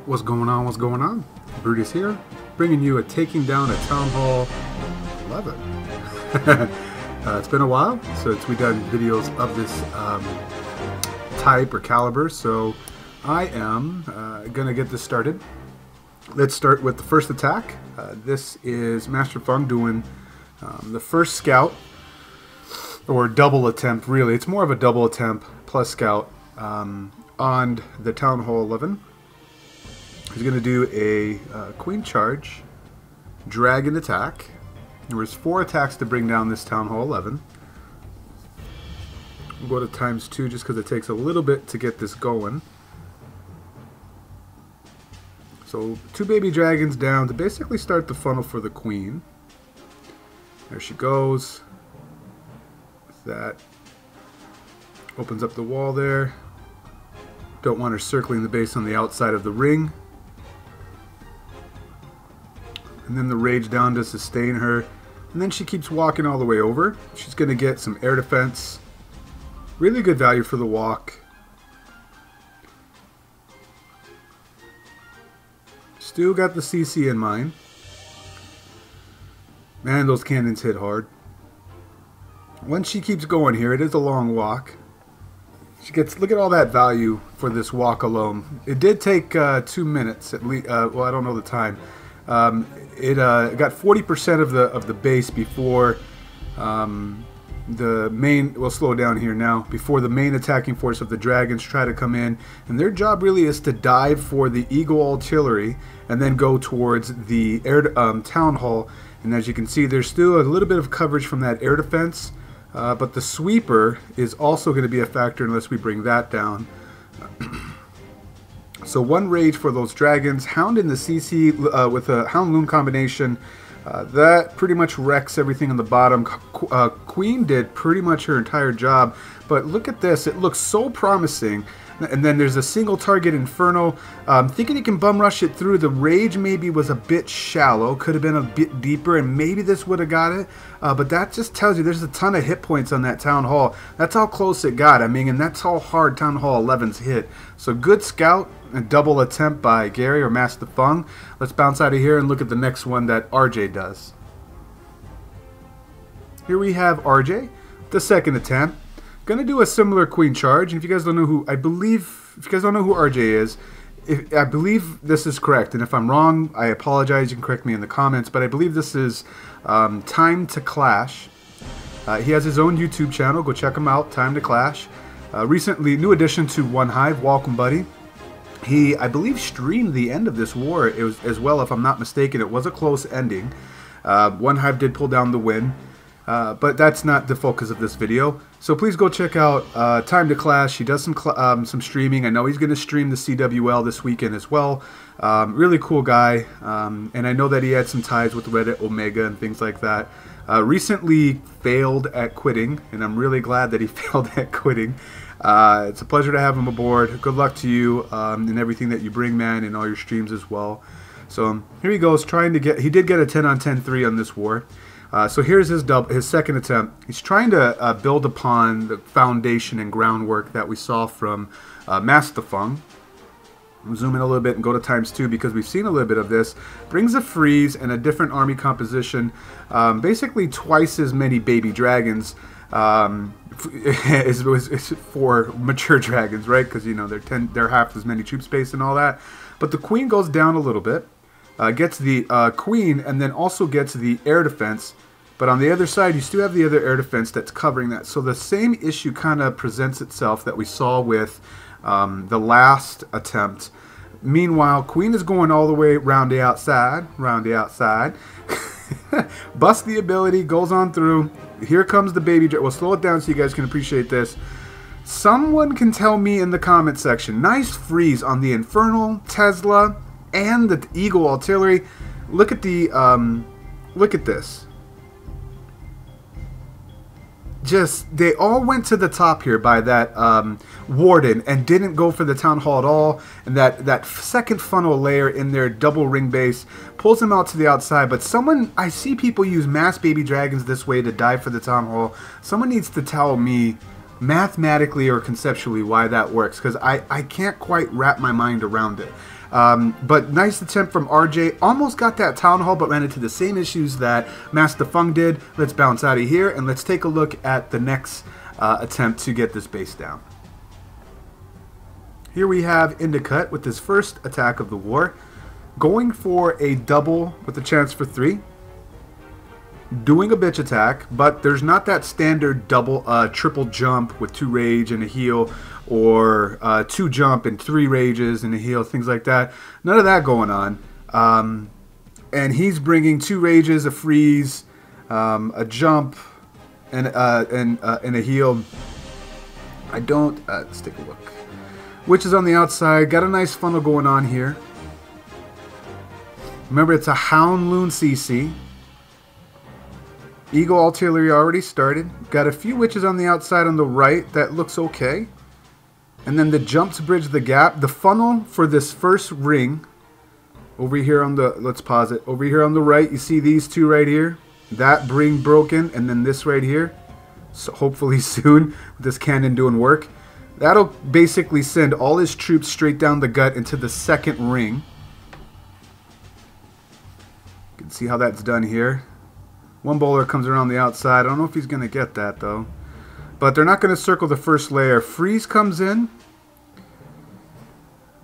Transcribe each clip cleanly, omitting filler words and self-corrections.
What's going on? What's going on? Brutus here, bringing you a taking down a Town Hall 11. It's been a while since we've done videos of this type or caliber, so I am going to get this started. Let's start with the first attack. This is Master Fung doing the first scout, or double attempt really. It's more of a double attempt plus scout on the Town Hall 11. He's going to do a queen charge, dragon attack. There was 4 attacks to bring down this Town Hall 11. We'll go to ×2 just because it takes a little bit to get this going. So 2 baby dragons down to basically start the funnel for the queen. There she goes. That opens up the wall there. Don't want her circling the base on the outside of the ring. And then the rage down to sustain her. And then she keeps walking all the way over. She's going to get some air defense. Really good value for the walk. Still got the CC in mind. Man, those cannons hit hard. Once she keeps going here, it is a long walk. She gets, look at all that value for this walk alone. It did take 2 minutes at least. Well, I don't know the time. It got 40% of the base before the main. We'll slow down here now. Before the main attacking force of the dragons try to come in, and their job really is to dive for the eagle artillery and then go towards the air town hall. And as you can see, there's still a little bit of coverage from that air defense, but the sweeper is also going to be a factor unless we bring that down. So 1 rage for those dragons. Hound in the CC with a Hound Loon combination. That pretty much wrecks everything on the bottom. Queen did pretty much her entire job. But look at this. It looks so promising. And then there's a single target Inferno. Thinking he can bum rush it through. The rage maybe was a bit shallow. Could have been a bit deeper, and maybe this would have got it. But that just tells you there's a ton of hit points on that Town Hall. That's how close it got. I mean, and that's how hard Town Hall 11's hit. So good scout. A double attempt by Gary or Master Fung. Let's bounce out of here and look at the next one that RJ does. Here we have RJ, the second attempt. Gonna do a similar queen charge. And if you guys don't know who, if you guys don't know who RJ is, I believe this is correct. And if I'm wrong, I apologize. You can correct me in the comments. But I believe this is Time to Clash. He has his own YouTube channel. Go check him out. Time to Clash. Recently, new addition to One Hive. Welcome, buddy. He, I believe, streamed the end of this war as well, if I'm not mistaken. It was a close ending. One Hive did pull down the win, but that's not the focus of this video. So please go check out Time to Clash. He does some streaming. I know he's going to stream the CWL this weekend as well. Really cool guy, and I know that he had some ties with Reddit Omega and things like that. Recently failed at quitting, and I'm really glad that he failed at quitting. It's a pleasure to have him aboard. Good luck to you in everything that you bring, man, in all your streams as well. So here he goes, trying to get. He did get a 10 on 10 3 on this war. So here's his second attempt. He's trying to build upon the foundation and groundwork that we saw from Master Fung. I'm zoom in a little bit and go to ×2 because we've seen a little bit of this. Brings a freeze and a different army composition. Basically twice as many baby dragons. Is for mature dragons, right? Because you know they're half as many troop space and all that. But the queen goes down a little bit, gets the queen, and then also gets the air defense. But on the other side, you still have the other air defense that's covering that. So the same issue kind of presents itself that we saw with the last attempt. Meanwhile, queen is going all the way around the outside, Busts the ability, goes on through. Here comes the baby. We'll slow it down so you guys can appreciate this. Someone can tell me in the comment section. Nice freeze on the Infernal, Tesla, and the Eagle Artillery. Look at the look at this. Just, they all went to the top here by that Warden and didn't go for the Town Hall at all. And that second funnel layer in their double ring base pulls them out to the outside. But someone, I see people use mass baby dragons this way to dive for the Town Hall. Someone needs to tell me mathematically or conceptually why that works, because I can't quite wrap my mind around it. But nice attempt from RJ. Almost got that Town Hall, but ran into the same issues that Master Fung did. Let's bounce out of here, and let's take a look at the next attempt to get this base down. Here we have Indicut with his first attack of the war, going for a double with a chance for 3. Doing a bitch attack, but there's not that standard double, triple jump with 2 rage and a heal, or 2 jump and 3 rages and a heal, things like that. None of that going on. And he's bringing 2 rages, a freeze, a jump, and a heal. I don't. Let's take a look. Witch is on the outside. Got a nice funnel going on here. Remember, it's a Hound Loon CC. Eagle Artillery already started. Got a few witches on the outside on the right. That looks okay. And then the jump to bridge the gap. The funnel for this first ring. Over here on the... Let's pause it. Over here on the right, you see these 2 right here. That ring broken. And then this right here. So hopefully soon, with this cannon doing work. That'll basically send all his troops straight down the gut into the second ring. You can see how that's done here. One bowler comes around the outside. I don't know if he's going to get that, though. But they're not going to circle the first layer. Freeze comes in.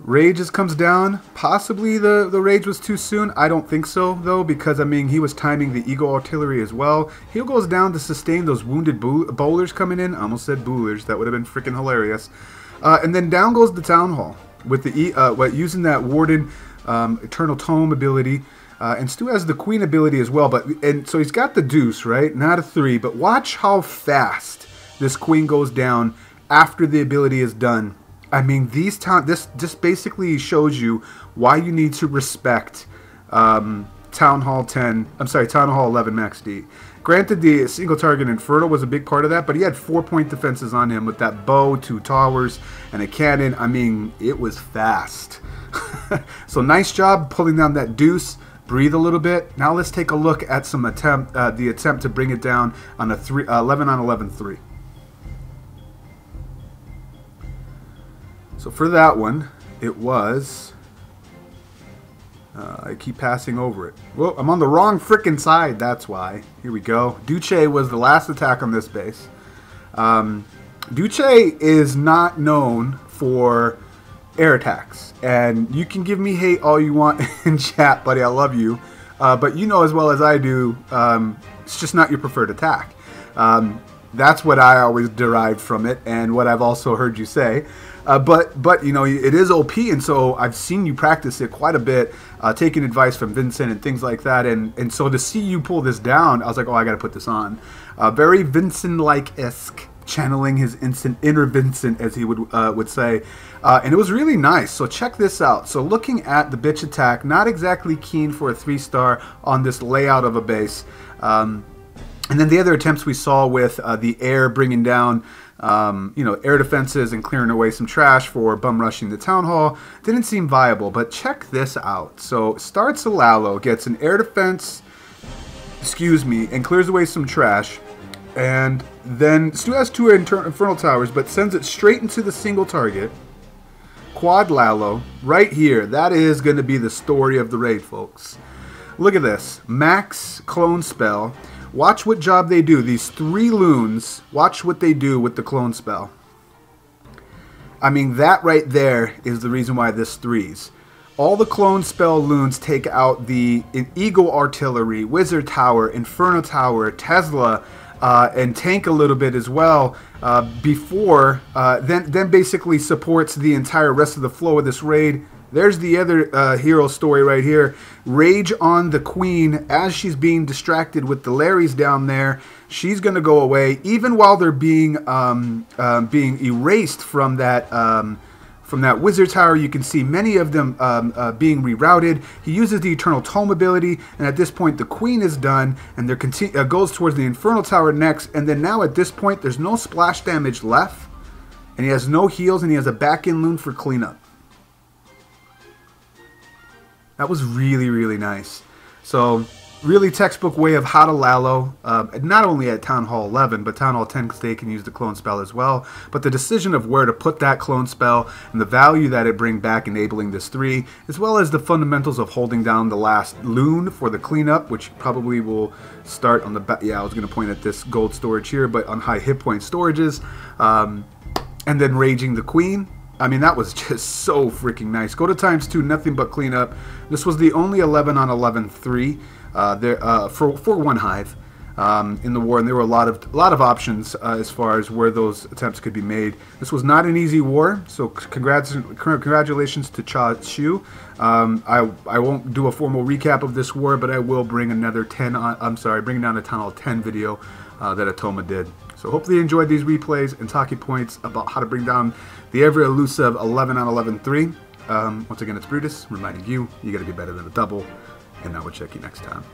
Rages comes down. Possibly the rage was too soon. I don't think so, though, because, I mean, he was timing the Eagle Artillery as well. Heal goes down to sustain those wounded bowlers coming in. I almost said boolers. That would have been freaking hilarious. And then down goes the Town Hall with the using that Warden Eternal Tome ability. And Stu has the Queen ability as well, and so he's got the Deuce, right? Not a 3, but watch how fast this Queen goes down after the ability is done. I mean, this basically shows you why you need to respect Town Hall 10. I'm sorry, Town Hall 11 Max D. Granted, the single target Inferno was a big part of that, but he had 4-point defenses on him with that bow, 2 towers, and a cannon. I mean, it was fast. So nice job pulling down that Deuce. Breathe a little bit. Now let's take a look at some the attempt to bring it down on a 11 on 11 3. So for that one, it was. I keep passing over it. Whoa, I'm on the wrong frickin' side. That's why. Here we go. Duce was the last attack on this base. Duce is not known for air attacks, and you can give me hate all you want in chat, buddy. I love you, but you know as well as I do, it's just not your preferred attack. That's what I always derived from it, and what I've also heard you say. But you know, it is OP, and so I've seen you practice it quite a bit, taking advice from Vincent and things like that, and so to see you pull this down, I was like, oh, I got to put this on. Very Vincent-like-esque. Channeling his inner Vincent, as he would say, and it was really nice. So check this out. So looking at the bitch attack, not exactly keen for a 3-star on this layout of a base, and then the other attempts we saw with the air bringing down, you know, air defenses and clearing away some trash for bum rushing the Town Hall didn't seem viable. But check this out. So starts a Lalo, gets an air defense, and clears away some trash. And then Stu has 2 Infernal Towers, but sends it straight into the single target. Quad Lalo, right here. That is going to be the story of the raid, folks. Look at this. Max Clone Spell. Watch what job they do. These 3 loons, watch what they do with the Clone Spell. I mean, that right there is the reason why this 3s. All the Clone Spell loons take out the Eagle Artillery, Wizard Tower, Inferno Tower, Tesla, and tank a little bit as well before, then basically supports the entire rest of the flow of this raid. There's the other hero story right here. Rage on the Queen as she's being distracted with the Larrys down there. She's going to go away, even while they're being erased from that Wizard Tower. You can see many of them being rerouted. He uses the Eternal Tome ability, and at this point the Queen is done, and there goes towards the Infernal Tower next, and then now at this point there's no splash damage left, and he has no heals, and he has a back-in loon for cleanup. That was really, really nice. So really textbook way of how to lalo, not only at Town Hall 11, but Town Hall 10 because they can use the clone spell as well. But the decision of where to put that clone spell and the value that it brings back enabling this 3, as well as the fundamentals of holding down the last loon for the cleanup, which probably will start on the back. Yeah, I was going to point at this gold storage here, but on high hit point storages. And then raging the queen. I mean, that was just so freaking nice. Go to ×2, nothing but cleanup. This was the only 11 on 11 3 for one hive in the war, and there were a lot of options as far as where those attempts could be made. This was not an easy war, so congratulations to Cha Chu. I won't do a formal recap of this war, but I will bring another 10. Bring down a Town Hall 10 video that Atoma did. So hopefully you enjoyed these replays and talking points about how to bring down the ever elusive 11 on 11 3. Once again, it's Brutus reminding you, you got to be better than a double, and I will check you next time.